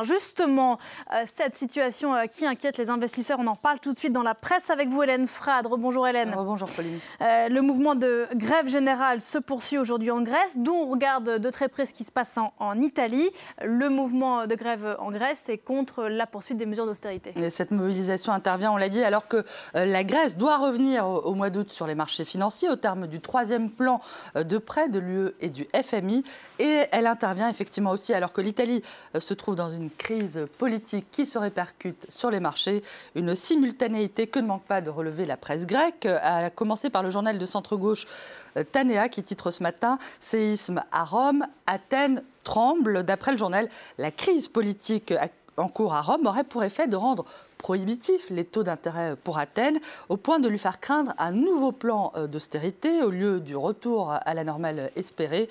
Justement, cette situation qui inquiète les investisseurs, on en parle tout de suite dans la presse avec vous, Hélène Frade. Bonjour Hélène. Bonjour Pauline. Le mouvement de grève générale se poursuit aujourd'hui en Grèce, d'où on regarde de très près ce qui se passe en Italie. Le mouvement de grève en Grèce est contre la poursuite des mesures d'austérité. Cette mobilisation intervient, on l'a dit, alors que la Grèce doit revenir au mois d'août sur les marchés financiers au terme du 3e plan de prêt de l'UE et du FMI. Et elle intervient effectivement aussi alors que l'Italie se trouve dans une crise politique qui se répercute sur les marchés. Une simultanéité que ne manque pas de relever la presse grecque, à commencer par le journal de centre-gauche Tanea qui titre ce matin « Séisme à Rome, Athènes tremble ». D'après le journal, la crise politique en cours à Rome aurait pour effet de rendre prohibitifs les taux d'intérêt pour Athènes, au point de lui faire craindre un nouveau plan d'austérité au lieu du retour à la normale espérée.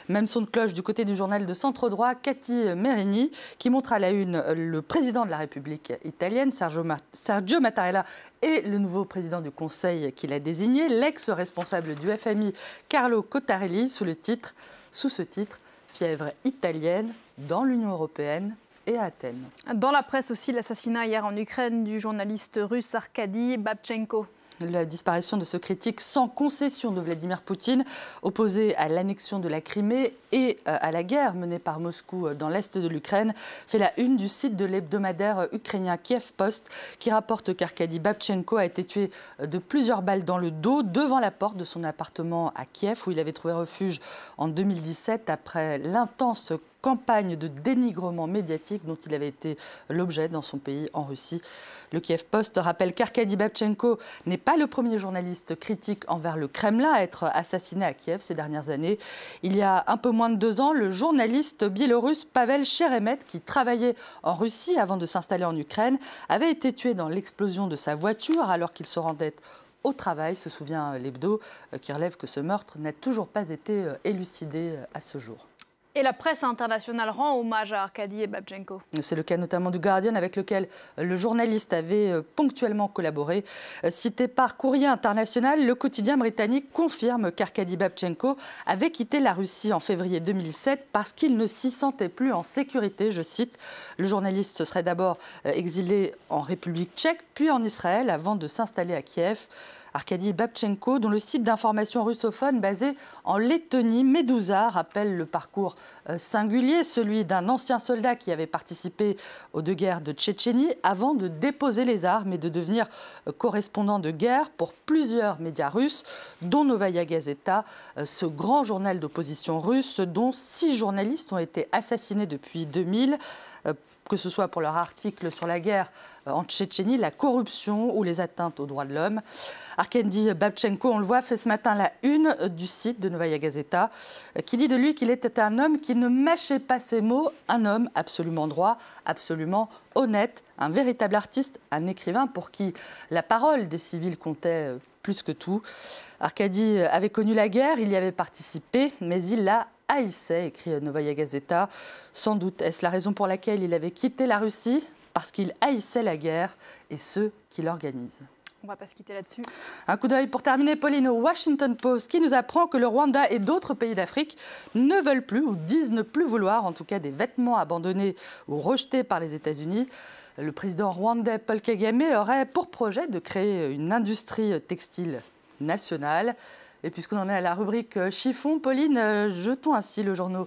Même son de cloche du côté du journal de centre-droit, Cathy Merini, qui montre à la une le président de la République italienne, Sergio Mattarella, et le nouveau président du Conseil qu'il a désigné, l'ex-responsable du FMI, Carlo Cottarelli, sous ce titre, fièvre italienne dans l'Union européenne et à Athènes. Dans la presse aussi, l'assassinat hier en Ukraine du journaliste russe Arkady Babchenko. La disparition de ce critique sans concession de Vladimir Poutine, opposé à l'annexion de la Crimée et à la guerre menée par Moscou dans l'est de l'Ukraine, fait la une du site de l'hebdomadaire ukrainien Kiev Post, qui rapporte qu'Arkady Babchenko a été tué de plusieurs balles dans le dos devant la porte de son appartement à Kiev, où il avait trouvé refuge en 2017 après l'intense campagne de dénigrement médiatique dont il avait été l'objet dans son pays, en Russie. Le Kiev Post rappelle qu'Arkady Babchenko n'est pas le premier journaliste critique envers le Kremlin à être assassiné à Kiev ces dernières années. Il y a un peu moins de 2 ans, le journaliste biélorusse Pavel Cheremet, qui travaillait en Russie avant de s'installer en Ukraine, avait été tué dans l'explosion de sa voiture alors qu'il se rendait au travail, se souvient l'Hebdo, qui relève que ce meurtre n'a toujours pas été élucidé à ce jour. Et la presse internationale rend hommage à Arkady Babchenko. C'est le cas notamment du Guardian, avec lequel le journaliste avait ponctuellement collaboré. Cité par Courrier International, le quotidien britannique confirme qu'Arkady Babchenko avait quitté la Russie en février 2007 parce qu'il ne s'y sentait plus en sécurité. Je cite, le journaliste se serait d'abord exilé en République tchèque, puis en Israël, avant de s'installer à Kiev. Arkady Babchenko, dont le site d'information russophone basé en Lettonie, Medusa, rappelle le parcours singulier, celui d'un ancien soldat qui avait participé aux 2 guerres de Tchétchénie avant de déposer les armes et de devenir correspondant de guerre pour plusieurs médias russes, dont Novaya Gazeta, ce grand journal d'opposition russe dont 6 journalistes ont été assassinés depuis 2000, que ce soit pour leur article sur la guerre en Tchétchénie, la corruption ou les atteintes aux droits de l'homme. Arkady Babchenko, on le voit, fait ce matin la une du site de Novaya Gazeta, qui dit de lui qu'il était un homme qui ne mâchait pas ses mots, un homme absolument droit, absolument honnête, un véritable artiste, un écrivain pour qui la parole des civils comptait plus que tout. Arkady avait connu la guerre, il y avait participé, mais il l'a haïssait, écrit Novaya Gazeta. Sans doute est-ce la raison pour laquelle il avait quitté la Russie, parce qu'il haïssait la guerre et ceux qui l'organisent. On ne va pas se quitter là-dessus. Un coup d'œil pour terminer, Pauline, au Washington Post, qui nous apprend que le Rwanda et d'autres pays d'Afrique ne veulent plus, ou disent ne plus vouloir, en tout cas des vêtements abandonnés ou rejetés par les États-Unis. Le président rwandais Paul Kagame aurait pour projet de créer une industrie textile nationale. Et puisqu'on en est à la rubrique chiffon, Pauline, jetons ainsi le journal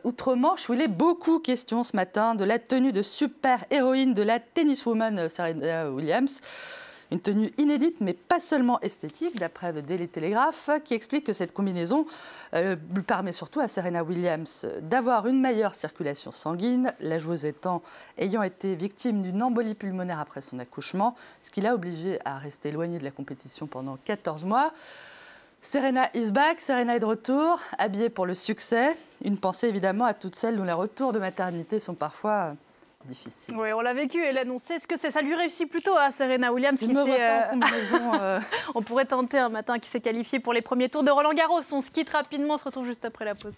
Outre-Manche, où il est beaucoup question ce matin de la tenue de super-héroïne de la tenniswoman Serena Williams. Une tenue inédite, mais pas seulement esthétique, d'après le Daily Telegraph, qui explique que cette combinaison lui permet surtout à Serena Williams d'avoir une meilleure circulation sanguine, la joueuse ayant été victime d'une embolie pulmonaire après son accouchement, ce qui l'a obligée à rester éloignée de la compétition pendant 14 mois. Serena is back, Serena est de retour, habillée pour le succès. Une pensée évidemment à toutes celles dont les retours de maternité sont parfois difficiles. Oui, on l'a vécu, elle annonçait. Est-ce que ça lui réussit plutôt à Serena Williams qui On pourrait tenter un matin qui s'est qualifié pour les premiers tours de Roland-Garros. On se quitte rapidement, on se retrouve juste après la pause.